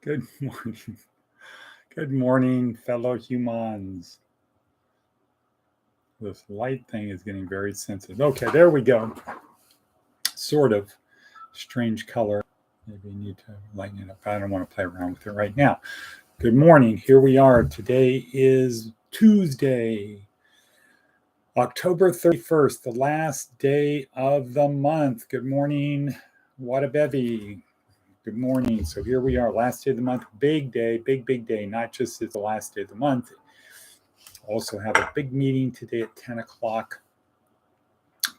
Good morning. Good morning, fellow humans. This light thing is getting very sensitive. Okay, there we go. Sort of strange color. Maybe you need to lighten it up. I don't want to play around with it right now. Good morning. Here we are. Today is Tuesday, October 31st, the last day of the month. Good morning, Whatabevy. Good morning. So here we are, last day of the month, big day, big day. Not just it's the last day of the month. Also have a big meeting today at 10 o'clock.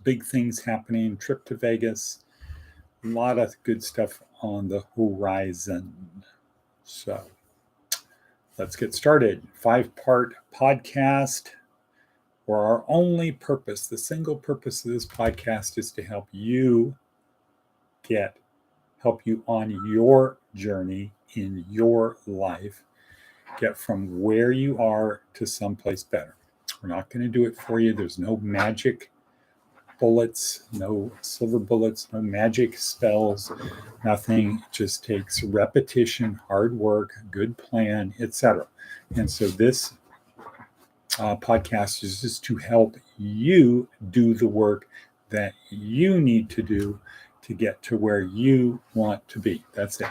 Big things happening, trip to Vegas. A lot of good stuff on the horizon. So let's get started. 5-part podcast where our only purpose, the single purpose of this podcast is to help you on your journey in your life, get from where you are to someplace better. We're not going to do it for you. There's no magic bullets, no silver bullets, no magic spells, nothing. It just takes repetition, hard work, good plan, etc. And so this podcast is just to help you do the work that you need to do to get to where you want to be. That's it.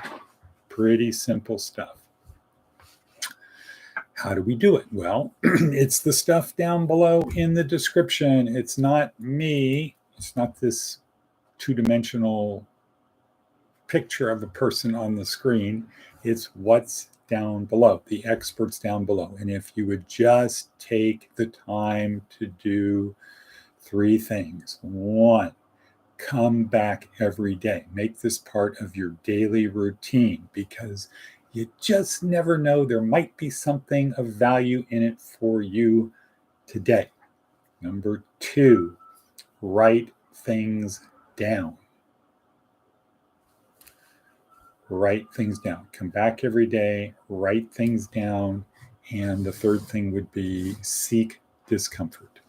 Pretty simple stuff. How do we do it? Well, it's the stuff down below in the description. It's not me. It's not this two-dimensional picture of a person on the screen. It's what's down below, the experts down below. And if you would just take the time to do 3 things. 1, come back every day. Make this part of your daily routine because you just never know. There might be something of value in it for you today. Number 2, write things down. Write things down. Come back every day, write things down. And the 3rd thing would be seek discomfort.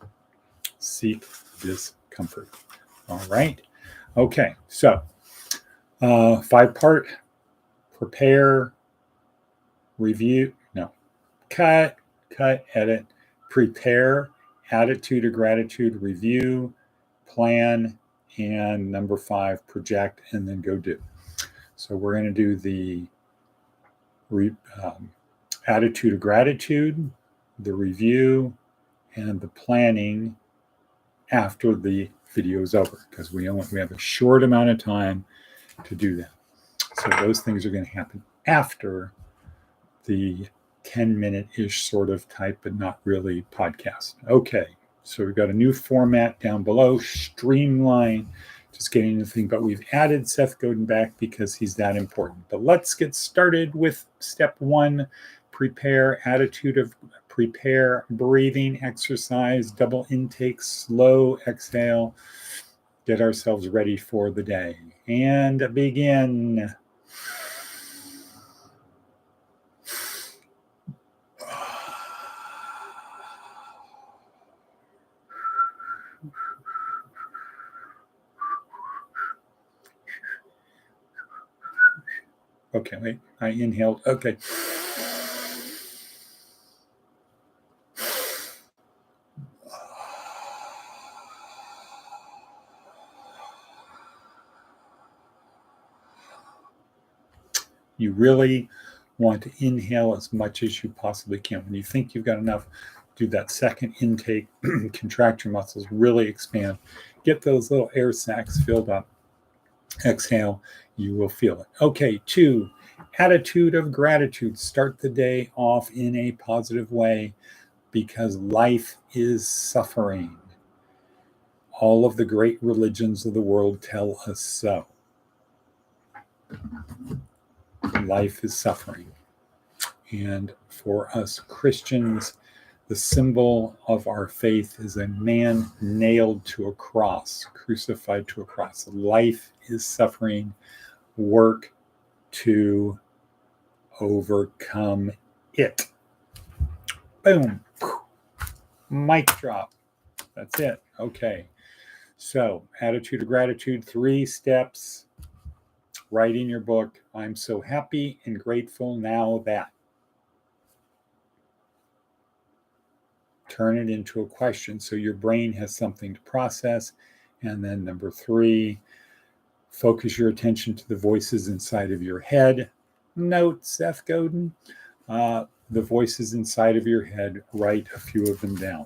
Seek discomfort. All right. Okay. So 5-part, prepare, review, cut, edit, prepare, attitude of gratitude, review, plan, and number 5, project, and then go do. So we're going to do the attitude of gratitude, the review, and the planning after the video is over because we have a short amount of time to do that. So those things are going to happen after the 10-minute-ish sort of type, but not really podcast. Okay, so we've got a new format down below, streamline, just getting into the thing, but we've added Seth Godin back because he's that important. But let's get started with step 1, prepare, breathing exercise, double intake, slow exhale, get ourselves ready for the day, and begin. Okay, wait, I inhaled. Okay. You really want to inhale as much as you possibly can. When you think you've got enough, do that second intake, contract your muscles, really expand. Get those little air sacs filled up. Exhale, you will feel it. Okay, 2, attitude of gratitude. Start the day off in a positive way because life is suffering. All of the great religions of the world tell us so. Life is suffering. And for us Christians, the symbol of our faith is a man nailed to a cross, crucified to a cross. Life is suffering. Work to overcome it. Boom. Mic drop. That's it. Okay. So, attitude of gratitude, 3 steps. Write in your book, I'm so happy and grateful now that. Turn it into a question so your brain has something to process. And then number 3, focus your attention to the voices inside of your head. Note, Seth Godin, the voices inside of your head, write a few of them down.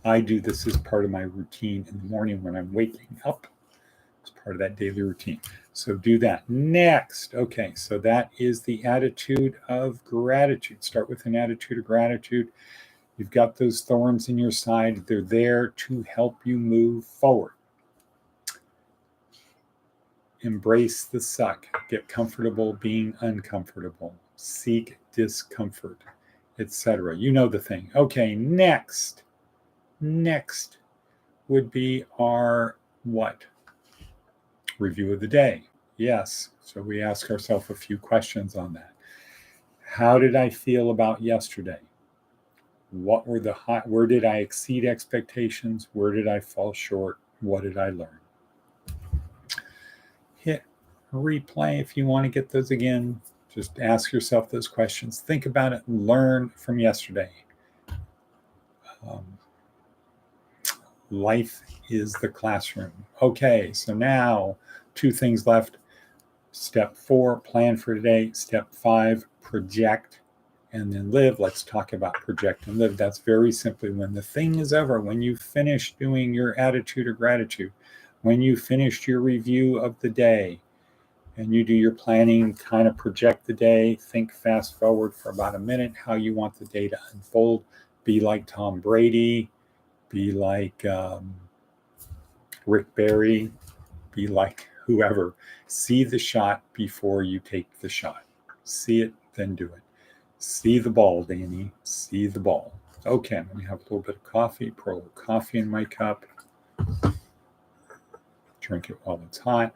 I do this as part of my routine in the morning when I'm waking up. It's part of that daily routine. So do that. Next. Okay, so that is the attitude of gratitude. Start with an attitude of gratitude. You've got those thorns in your side. They're there to help you move forward. Embrace the suck. Get comfortable being uncomfortable. Seek discomfort, etc. You know the thing. Okay, next. Next would be our what? Review of the day. Yes. So we ask ourselves a few questions on that. How did I feel about yesterday? What were the high? Where did I exceed expectations? Where did I fall short? What did I learn? Hit replay if you want to get those again. Just ask yourself those questions. Think about it. Learn from yesterday. Life is the classroom. Okay, so now 2 things left. Step 4, plan for today. Step 5, project and then live. Let's talk about project and live. That's very simply when the thing is over, when you finish doing your attitude of gratitude, when you finished your review of the day and you do your planning, kind of project the day, think fast forward for about a minute, how you want the day to unfold. Be like Tom Brady, be like Rick Barry, be like whoever. See the shot before you take the shot. See it, then do it. See the ball, Danny. See the ball. Okay, let me have a little bit of coffee. Pour a little coffee in my cup. Drink it while it's hot.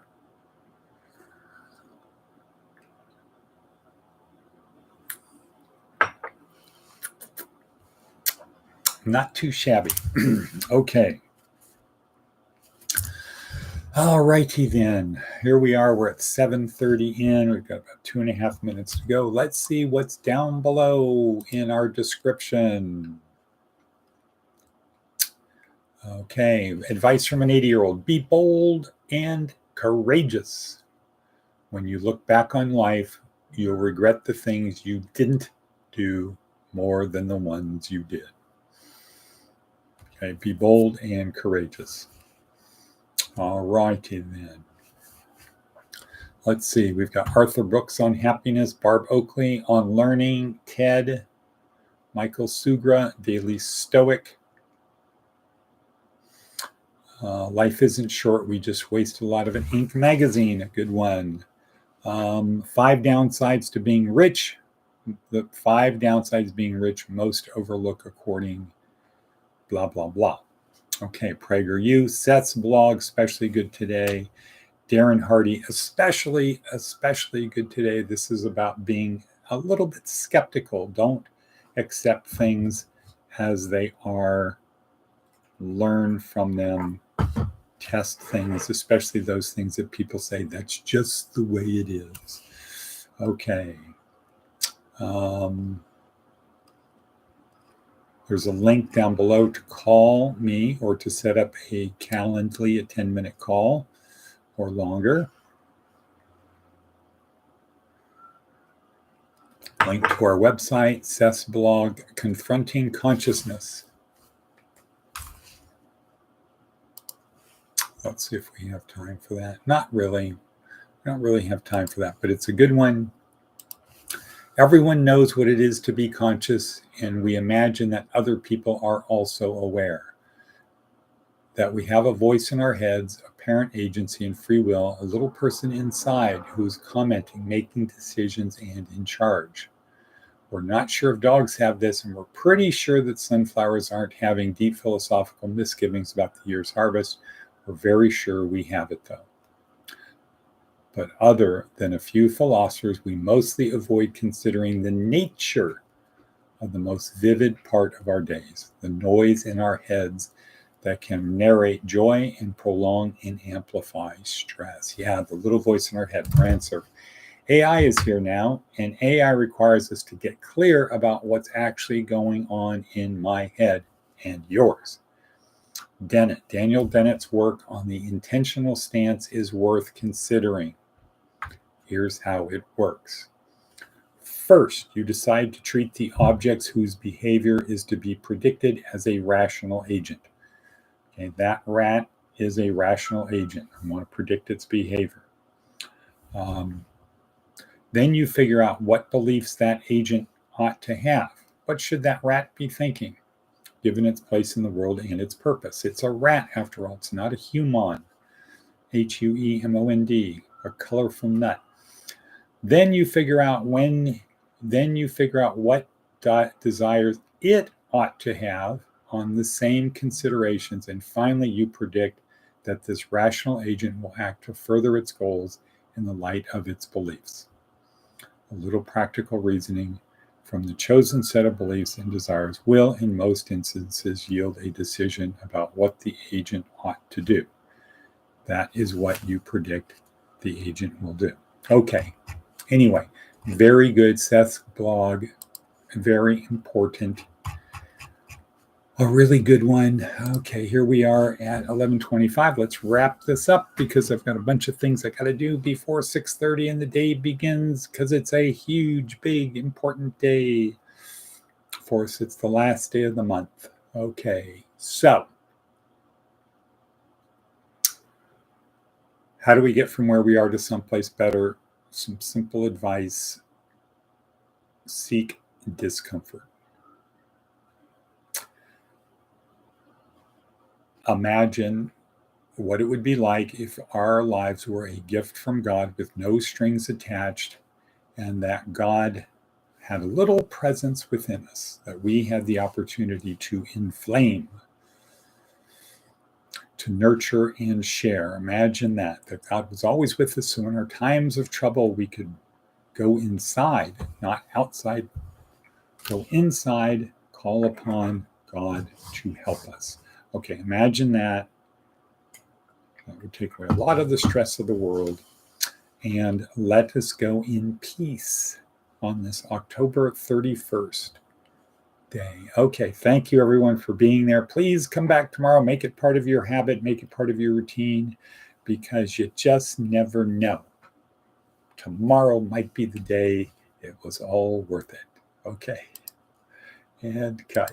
Not too shabby. Okay. All righty then. Here we are. We're at 7:30 in. We've got about 2.5 minutes to go. Let's see what's down below in our description. Okay. Advice from an 80-year-old. Be bold and courageous. When you look back on life, you'll regret the things you didn't do more than the ones you did. Okay. Be bold and courageous. All righty then. Let's see. We've got Arthur Brooks on happiness, Barb Oakley on learning, Ted, Michael Sugra, Daily Stoic. Life isn't short. We just waste a lot of it. Inc. Magazine, a good one. 5 downsides to being rich. The 5 downsides being rich most overlook according blah, blah, blah. Okay, PragerU, Seth's blog, especially good today. Darren Hardy, especially good today. This is about being a little bit skeptical. Don't accept things as they are. Learn from them. Test things, especially those things that people say, that's just the way it is. Okay. There's a link down below to call me or to set up a Calendly, a 10-minute call or longer. Link to our website, Seth's blog, Confronting Consciousness. Let's see if we have time for that. Not really. We don't really have time for that, but it's a good one. Everyone knows what it is to be conscious, and we imagine that other people are also aware. That we have a voice in our heads, apparent agency and free will, a little person inside who's commenting, making decisions, and in charge. We're not sure if dogs have this, and we're pretty sure that sunflowers aren't having deep philosophical misgivings about the year's harvest. We're very sure we have it, though. But other than a few philosophers, we mostly avoid considering the nature of the most vivid part of our days, the noise in our heads that can narrate joy and prolong and amplify stress. Yeah, the little voice in our head. Answer. AI is here now, and AI requires us to get clear about what's actually going on in my head and yours. Daniel Dennett's work on the intentional stance is worth considering. Here's how it works. First, you decide to treat the objects whose behavior is to be predicted as a rational agent. Okay, that rat is a rational agent. I want to predict its behavior. Then you figure out what beliefs that agent ought to have. What should that rat be thinking, given its place in the world and its purpose? It's a rat, after all. It's not a human. HUEMOND, a colorful nut. Then you figure out what desires it ought to have on the same considerations, and finally you predict that this rational agent will act to further its goals in the light of its beliefs. A little practical reasoning from the chosen set of beliefs and desires will, in most instances, yield a decision about what the agent ought to do. That is what you predict the agent will do. Okay. Anyway, very good, Seth's blog. Very important. A really good one. Okay, here we are at 11:25. Let's wrap this up because I've got a bunch of things I got to do before 6:30 and the day begins, because it's a huge, big, important day for us. It's the last day of the month. Okay, so how do we get from where we are to someplace better? Some simple advice. Seek discomfort. Imagine what it would be like if our lives were a gift from God with no strings attached, and that God had a little presence within us that we had the opportunity to inflame, to nurture and share. Imagine that God was always with us, so in our times of trouble we could go inside, not outside. Go inside, call upon God to help us. Okay, imagine that. That would take away a lot of the stress of the world, and let us go in peace on this October 31st day. Okay, thank you everyone for being there. Please come back tomorrow. Make it part of your habit. Make it part of your routine, because you just never know. Tomorrow might be the day it was all worth it. Okay, and cut.